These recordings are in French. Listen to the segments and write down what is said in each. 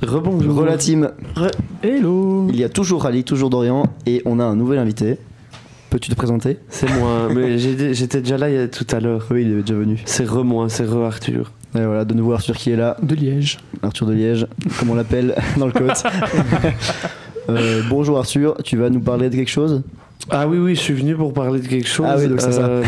Rebonjour. Re la team. Hello. Il y a toujours Ali, toujours Dorian, et on a un nouvel invité. Peux-tu te présenter? C'est moi, mais j'étais déjà là tout à l'heure. Oui, il est déjà venu. C'est moi, c'est Arthur. Et voilà, de nouveau Arthur qui est là. De Liège. Arthur de Liège, comme on l'appelle dans le Côte. Bonjour Arthur, tu vas nous parler de quelque chose? Ah oui, je suis venu pour parler de quelque chose. Ah oui, donc c'est ça. Ouais.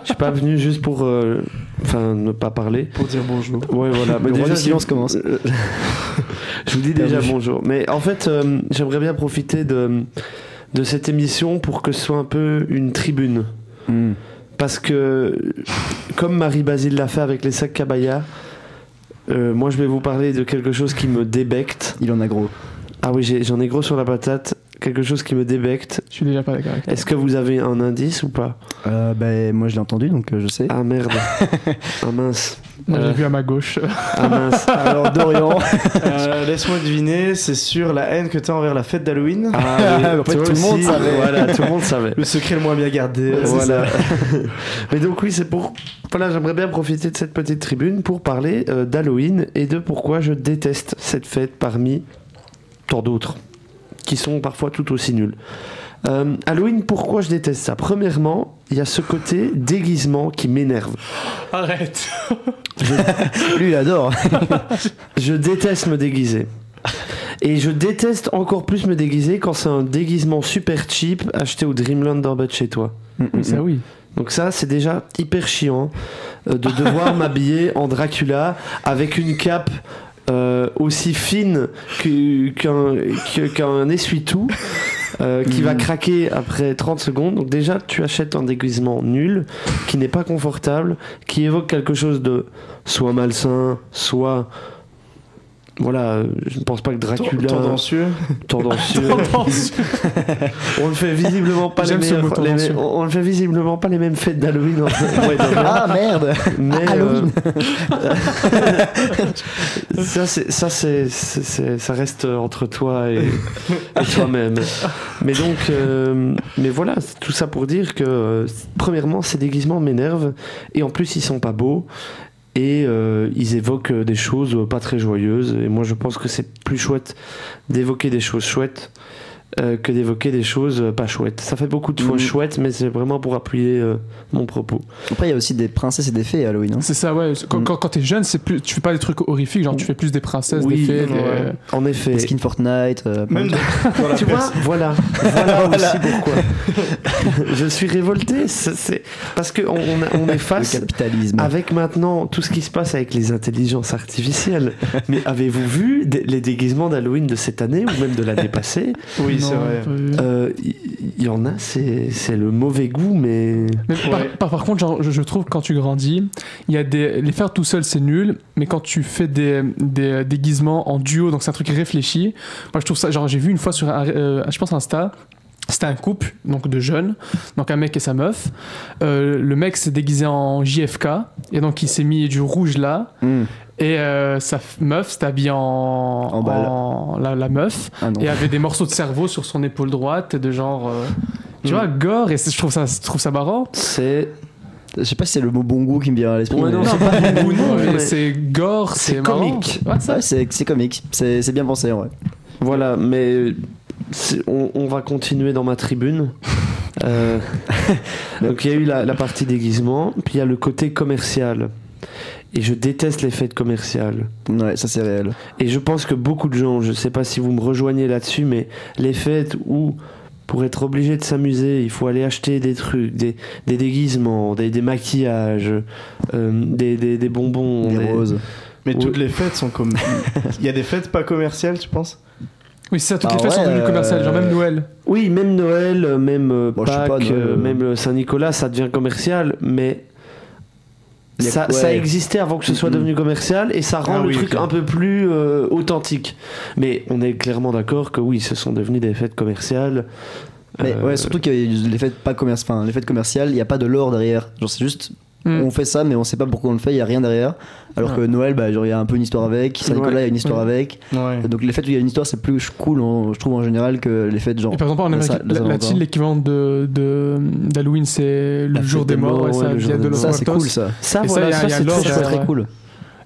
Je suis pas venu juste pour, ne pas parler. Pour dire bonjour. Ouais, voilà. Le roi du silence commence. Je vous dis déjà bonjour. Mais en fait, j'aimerais bien profiter de cette émission pour que ce soit un peu une tribune. Parce que, comme Marie-Basile l'a fait avec les sacs Cabaya, moi je vais vous parler de quelque chose qui me débecte. Il en a gros. Ah oui, j'en ai gros sur la patate. Quelque chose qui me débecte. Je suis déjà pas d'accord avec toi. Est-ce que vous avez un indice ou pas? Moi je l'ai entendu donc je sais. Ah merde. Ah mince. Moi j'ai vu à ma gauche. Ah mince. Alors Dorian. Laisse-moi deviner, c'est sur la haine que tu as envers la fête d'Halloween. Ah oui, en fait, tout le monde savait. Voilà, tout le monde savait. Le secret le moins bien gardé. Voilà. Mais donc oui, c'est pour... Voilà, j'aimerais bien profiter de cette petite tribune pour parler d'Halloween et de pourquoi je déteste cette fête parmi tant d'autres qui sont parfois tout aussi nuls. Halloween, pourquoi je déteste ça? Premièrement, il y a ce côté déguisement qui m'énerve. Arrête. Lui il adore. Je déteste me déguiser. Et je déteste encore plus me déguiser quand c'est un déguisement super cheap acheté au Dreamland d'en bas de chez toi. Ça oui. Donc ça, c'est déjà hyper chiant de devoir m'habiller en Dracula avec une cape aussi fine qu'un essuie-tout qui va craquer après 30 secondes. Donc déjà, tu achètes un déguisement nul, qui n'est pas confortable, qui évoque quelque chose de soit malsain, soit... Voilà, je ne pense pas que Dracula... Tendancieux. On ne fait visiblement pas on ne fait visiblement pas les mêmes fêtes d'Halloween. Ah merde. Mais Halloween. ça reste entre toi et toi-même. Mais donc, mais voilà, tout ça pour dire que premièrement, ces déguisements m'énervent et en plus ils sont pas beaux. Et ils évoquent des choses pas très joyeuses. Et moi, je pense que c'est plus chouette d'évoquer des choses chouettes que d'évoquer des choses pas chouettes. Ça fait beaucoup de fois chouette, mais c'est vraiment pour appuyer mon propos. Après, il y a aussi des princesses et des fées à Halloween. Hein. C'est ça, ouais. Quand t'es jeune, c'est plus, tu fais pas des trucs horrifiques, genre tu fais plus des princesses, des fées. En effet. Des skins Fortnite. Même tu vois, voilà aussi pourquoi. Je suis révolté. C'est parce qu'on est face le capitalisme. avec maintenant tout ce qui se passe avec les intelligences artificielles. Mais avez-vous vu les déguisements d'Halloween de cette année ou même de l'année passée? Oui, c'est vrai. Il y en a, c'est le mauvais goût, mais par contre, genre, je trouve que quand tu grandis, il y a les faire tout seul c'est nul, mais quand tu fais des déguisements en duo, donc c'est un truc réfléchi. Moi je trouve ça, genre j'ai vu une fois sur je pense Insta. C'était un couple donc de jeunes, donc un mec et sa meuf. Le mec s'est déguisé en JFK et donc il s'est mis du rouge là. Et sa meuf s'était habillée la meuf et avait des morceaux de cerveau sur son épaule droite et de genre tu vois gore, et je trouve ça marrant. Je sais pas si c'est le mot bon goût qui me vient à l'esprit. Ouais, mais... non, c'est pas bon goût, non, mais c'est gore, c'est comique. Ouais, c'est comique, c'est bien pensé en vrai. Voilà, mais on va continuer dans ma tribune. Donc il y a eu la partie déguisement, puis il y a le côté commercial. Et je déteste les fêtes commerciales. Ouais, ça c'est réel. Et je pense que beaucoup de gens, je sais pas si vous me rejoignez là-dessus, mais les fêtes où, pour être obligé de s'amuser, il faut aller acheter des trucs, des déguisements, des maquillages, des bonbons. Des roses. Mais toutes les fêtes sont comme... Il y a des fêtes pas commerciales, tu penses? Oui, c'est ça, toutes les fêtes sont devenues commerciales, genre même Noël. Oui, même Noël, même Pâques, Noël, même Saint-Nicolas, ça devient commercial, mais... Ça existait avant que ce soit devenu commercial et ça rend le truc un peu plus authentique. Mais on est clairement d'accord que oui, ce sont devenus des fêtes commerciales. Mais ouais, surtout que les fêtes les fêtes commerciales, il n'y a pas de lore derrière. Genre c'est juste on fait ça mais on sait pas pourquoi on le fait, il y a rien derrière. Alors que Noël, genre il y a un peu une histoire avec, Saint-Nicolas il y a une histoire avec. Ouais. Donc les fêtes où il y a une histoire, c'est plus cool, je trouve en général, que les fêtes genre. Et par exemple en Amérique latine, l'équivalent d'Halloween, c'est le jour des morts. Ça c'est cool ça. Ça c'est très cool.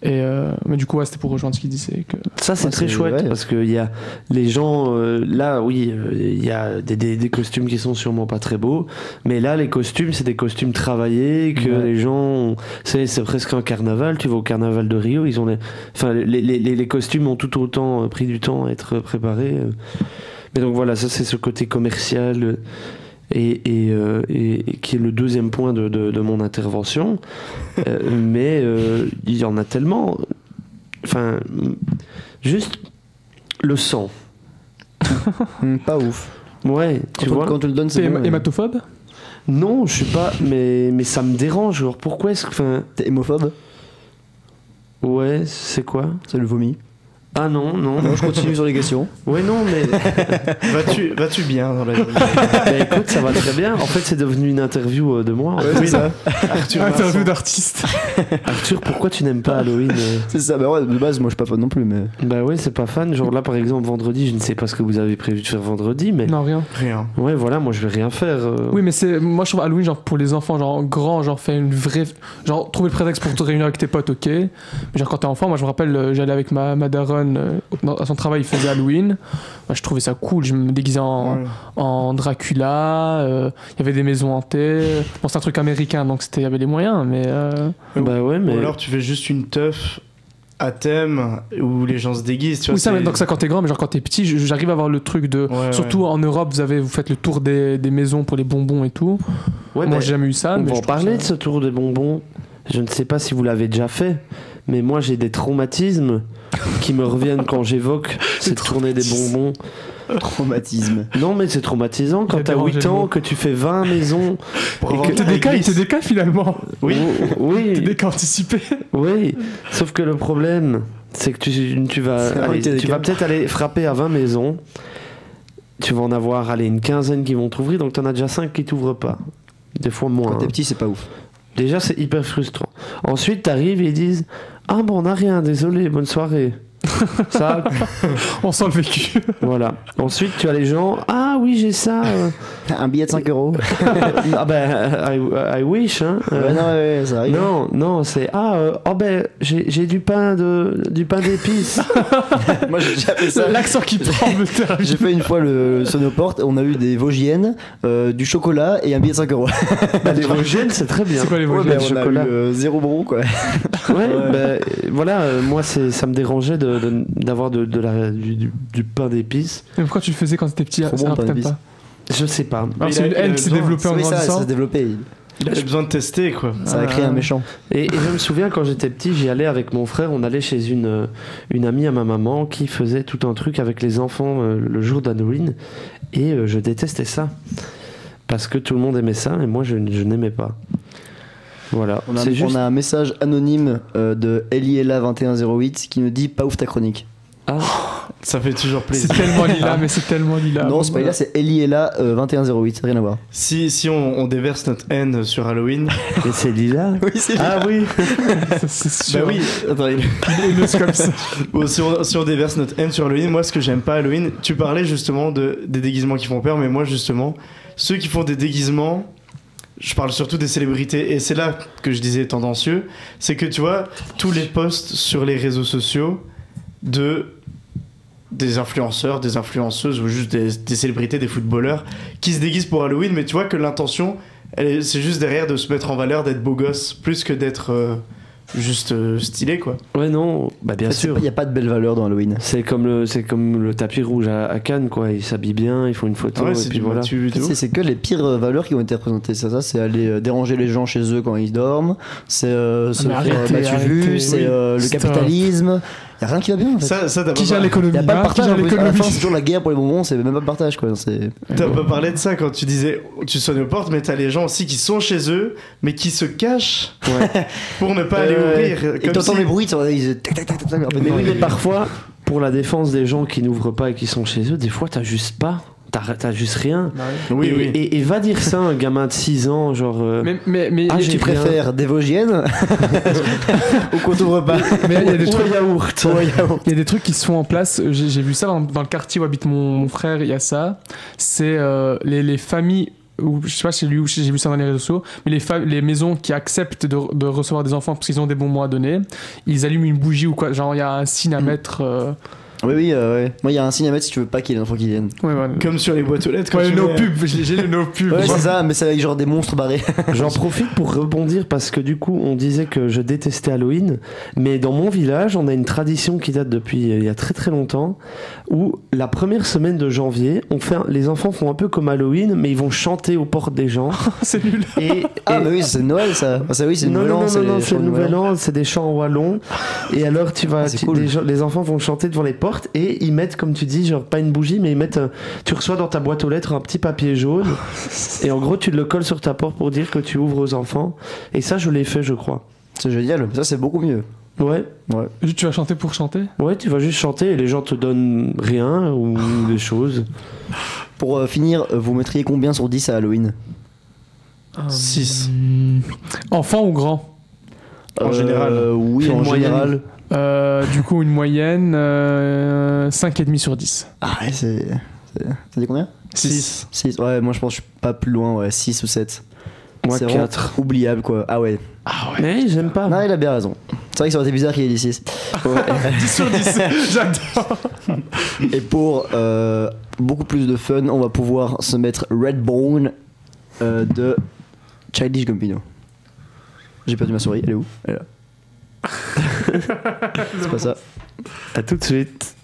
Mais du coup, ouais, c'était pour rejoindre ce qu'il disait. Que... Ça, c'est Ouais, très c'est- chouette ouais. parce qu'il y a les gens. Là, oui, il y a des costumes qui sont sûrement pas très beaux. Mais là, les costumes, c'est des costumes travaillés que Ouais. les gens. C'est presque un carnaval. Tu vas au carnaval de Rio, ils ont enfin, les costumes ont tout autant pris du temps à être préparés. Mais donc voilà, ça, c'est ce côté commercial. Et qui est le deuxième point de mon intervention. Mais il y en a tellement. Enfin, juste le sang. Pas ouf. Ouais, tu vois. Quand tu le donnes, T'es c'est bon. hématophobe? Non, je suis pas. Mais ça me dérange. Genre, pourquoi est-ce que. Enfin, T'es hémophobe? ouais, c'est quoi? C'est le vomi. Ah non, non. Non, je continue sur les questions. Ouais, non, mais. Vas-tu bien dans la vie? Bah, écoute, ça va très bien. En fait, c'est devenu une interview de moi. c'est ça. Arthur Interview Vincent. d'artiste. Arthur, pourquoi tu n'aimes pas Halloween C'est ça. Bah ouais, de base, moi, je suis pas fan non plus, mais. Bah ouais, c'est pas fan. Genre là, par exemple, vendredi, je ne sais pas ce que vous avez prévu de faire vendredi, mais. Non, rien. Rien. Ouais, voilà, moi, je vais rien faire. Oui, mais moi je trouve Halloween, genre pour les enfants, genre grand, genre faire une vraie. Genre trouver le prétexte pour te réunir avec tes potes, ok. Mais genre quand t'es enfant, moi je me rappelle, j'allais avec ma daronne à son travail, il faisait Halloween. Moi je trouvais ça cool, je me déguisais Ouais. en Dracula, il y avait des maisons hantées. Bon, c'est un truc américain donc il y avait les moyens, mais. Bah ouais, mais. Ou alors tu fais juste une teuf à thème où les gens se déguisent, tu vois. Oui, ça, c'est- mais donc ça quand t'es grand, mais genre quand t'es petit, j'arrive à avoir le truc de. Ouais, Surtout en Europe, vous faites le tour des maisons pour les bonbons et tout. Ouais, Moi mais j'ai jamais eu ça. on mais va je en trouve parler ça- de ce tour des bonbons. Je ne sais pas si vous l'avez déjà fait, mais moi j'ai des traumatismes qui me reviennent quand j'évoque cette tournée des bonbons. Traumatisme. Non, mais c'est traumatisant Il a quand t'as dérangé 8 le ans, mot. que tu fais 20 maisons. Pour Et avoir que- de la TDK, il glisse. TDK finalement. Oui. Oui, TDK anticipé. oui. Sauf que le problème, c'est que tu vas, C'est vrai aller- que t'es tu vas des peut-être aller frapper à 20 maisons. Tu vas en avoir une quinzaine qui vont t'ouvrir, donc t'en as déjà 5 qui t'ouvrent pas. Des fois moins. Quand t'es hein. petit, c'est pas ouf. Déjà, c'est hyper frustrant. Ensuite, t'arrives et ils disent ah bon, on n'a rien, désolé, bonne soirée. Ça, On sent le vécu. voilà. Ensuite, tu as les gens ah oui, j'ai ça. Un billet de 5 euros. Ah ben, I wish, hein. Ouais, non, ouais, ça arrive. Non, non, c'est oh ben j'ai du pain d'épices. Moi, j'ai déjà fait ça. L'accent qui prend me termine. J'ai fait une fois le Sonoporte, on a eu des Vosgiennes, du chocolat et un billet de 5 euros. Bah, les Vosgiennes, c'est très bien. C'est quoi les Ouais, Vosgiennes bah, on a chocolat. eu 0 brou quoi. Ouais, bah, voilà, moi ça me dérangeait d'avoir du pain d'épices. Mais pourquoi tu le faisais quand t'étais petit? Trop C'est bon, un pain t'aimes d'épices. pas. Je sais pas. Alors, il c'est a- une il a haine qui s'est besoin. développée en Oui, ça grandissant. s'est développé. Il avait besoin de tester, quoi. Ça a créé un méchant. Et je me souviens quand j'étais petit, j'y allais avec mon frère, on allait chez une amie à ma maman qui faisait tout un truc avec les enfants le jour d'Halloween. Et je détestais ça. Parce que tout le monde aimait ça, et moi je n'aimais pas. Voilà. On a, C'est juste. on a un message anonyme de Eliella2108 qui nous dit pas ouf ta chronique. Ah, Ça fait toujours C'est plaisir. tellement lila, mais c'est tellement lila. non, c'est pas Eliella, c'est Eliella2108, rien à voir. Si on déverse notre haine sur Halloween, mais c'est Lila. Oui, c'est Ah oui. C'est sûr. bah oui, attends, Il est haineuse comme ça. bon, si on déverse notre haine sur Halloween, moi ce que j'aime pas Halloween, tu parlais justement des déguisements qui font peur, mais moi justement, ceux qui font des déguisements, je parle surtout des célébrités, et c'est là que je disais tendancieux, c'est que tu vois, tous les posts sur les réseaux sociaux des influenceurs, des influenceuses ou juste des célébrités, des footballeurs qui se déguisent pour Halloween, mais tu vois que l'intention, c'est juste derrière de se mettre en valeur, d'être beau gosse, plus que d'être juste stylé, quoi. Ouais, non, bah bien sûr. Il n'y a pas de belle valeur dans Halloween. C'est comme le tapis rouge à Cannes, quoi. Ils s'habillent bien, ils font une photo, Ouais, et c'est puis du voilà. motu de ouf. C'est que les pires valeurs qui ont été représentées. Ça c'est aller déranger les gens chez eux quand ils dorment. C'est se mais faire arrêtez, battu arrêtez, vu. C'est oui. le Stop. capitalisme. Il n'y a rien qui va bien en fait. Ça t'as Qui pas, gère l'économie? Il n'y a pas de hein, partage. Qui En gère plus, à la fin, l'économie? c'est toujours la guerre pour les bonbons. C'est même pas de partage quoi. t'as pas parlé de ça quand tu disais tu sonnes aux portes, mais t'as les gens aussi qui sont chez eux, mais qui se cachent pour ne pas aller ouvrir. Et comme t'entends si- les bruits. Ils tac tac tac tac. En fait, Mais non, oui, mais ils- parfois, pour la défense des gens qui n'ouvrent pas et qui sont chez eux, des fois, t'as juste pas. T'as juste rien. Oui, et, oui. Et va dire ça à un gamin de 6 ans, genre. Mais Ah, Et j'ai tu rien. préfères des Vosgiennes ou qu'on t'ouvre pas il y a des Ou trucs. un yaourt. Il y a des trucs qui se font en place. J'ai vu ça dans le quartier où habite mon frère. Il y a ça. C'est les familles ou je sais pas si c'est lui ou si j'ai vu ça dans les réseaux sociaux, mais les maisons qui acceptent de recevoir des enfants parce qu'ils ont des bons mots à donner, ils allument une bougie ou quoi, genre il y a un signe à mettre. Oui, ouais. Moi, il y a un signe à mettre si tu veux pas qu'il y ait des enfants qui viennent. Ouais, voilà. Comme sur les boîtes aux lettres. Quand Ouais, tu nos mets- pubs, j'ai le no pub. Ouais, c'est ça, mais c'est avec genre des monstres barrés. J'en profite pour rebondir parce que du coup, on disait que je détestais Halloween, mais dans mon village, on a une tradition qui date depuis il y a très très longtemps où la première semaine de janvier, les enfants font un peu comme Halloween, mais ils vont chanter aux portes des gens. C'est nul. Ah, mais oui, c'est Noël ça. Ah, ça oui, c'est le non, Nouvel An. non, c'est les c'est chants le de nouvel an, c'est des chants en wallon. Et alors, Ah, c'est cool. les enfants vont chanter devant les portes et ils mettent, comme tu dis, genre pas une bougie, mais ils mettent. Tu reçois dans ta boîte aux lettres un petit papier jaune et en gros, tu le colles sur ta porte pour dire que tu ouvres aux enfants. Et ça, je l'ai fait, je crois. C'est génial, ça c'est beaucoup mieux. Ouais, Juste, tu vas chanter pour chanter. ouais, tu vas juste chanter et les gens te donnent rien ou des choses. Pour finir, vous mettriez combien sur 10 à Halloween? 6. Enfant ou grand? En général. Oui, C'est en une moyenne. général. Du coup, une moyenne 5,5 sur 10. Ah ouais, c'est. Ça dit combien? 6. 6. Ouais, moi je pense que je suis pas plus loin, ouais, 6 ou 7. Moi, C'est vraiment 4. oubliable quoi. Ah ouais. Mais j'aime pas. Non, il a bien raison. C'est vrai que ça aurait été bizarre qu'il ait dit 6. 10 sur 10. J'adore. Et pour beaucoup plus de fun, on va pouvoir se mettre Redbone de Childish Gambino. J'ai perdu ma souris, elle est où? Elle est là. C'est pas ça. À tout de suite.